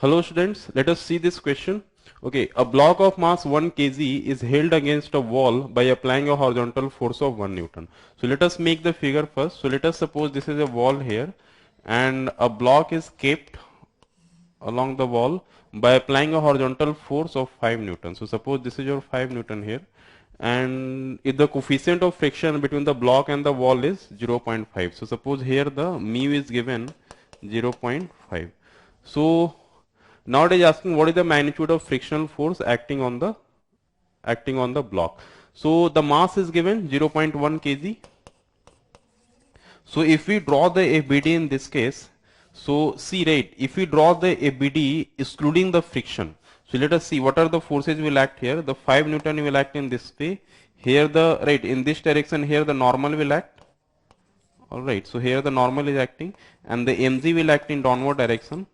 Hello students, let us see this question. Okay, a block of mass 1 kg is held against a wall by applying a horizontal force of 1 Newton. So let us make the figure first. So let us suppose this is a wall here and a block is kept along the wall by applying a horizontal force of 5 Newton. So suppose this is your 5 Newton here, and if the coefficient of friction between the block and the wall is 0.5. So suppose here the mu is given 0.5. So now it is asking what is the magnitude of frictional force acting on the block. So the mass is given 0.1 kg. So if we draw the ABD in this case, so see, right, if we draw the ABD excluding the friction, so let us see what are the forces will act here. The 5 Newton will act in this way. Here the, right, in this direction here the normal will act. Alright, so here the normal is acting and the mg will act in downward direction.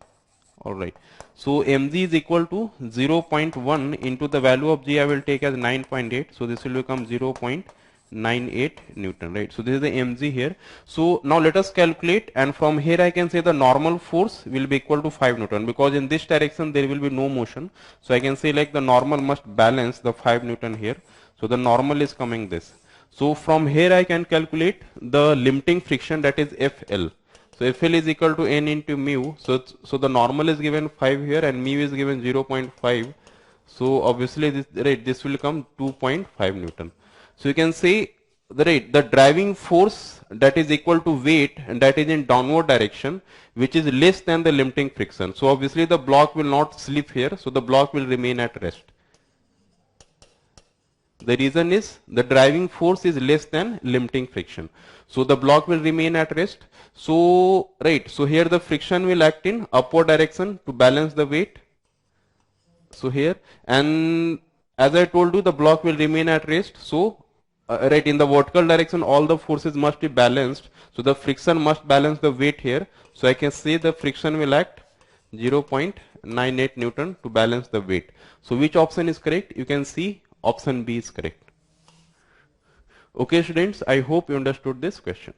Alright, so mg is equal to 0.1 into the value of g I will take as 9.8. So this will become 0.98 Newton, right? So this is the mg here. So now let us calculate, and from here I can say the normal force will be equal to 5 Newton, because in this direction there will be no motion. So I can say like the normal must balance the 5 Newton here. So the normal is coming this. So from here I can calculate the limiting friction, that is FL. So FL is equal to N into mu. So the normal is given 5 here and mu is given 0.5. So obviously this will come 2.5 Newton. So you can say the driving force that is equal to weight, and that is in downward direction, which is less than the limiting friction. So obviously the block will not slip here. So the block will remain at rest. The reason is the driving force is less than limiting friction. So the block will remain at rest. So, right, so here the friction will act in upward direction to balance the weight. So here, and as I told you, the block will remain at rest. So, right, in the vertical direction, all the forces must be balanced. So the friction must balance the weight here. So I can say the friction will act 0.98 Newton to balance the weight. So which option is correct? You can see option B is correct. Okay students, I hope you understood this question.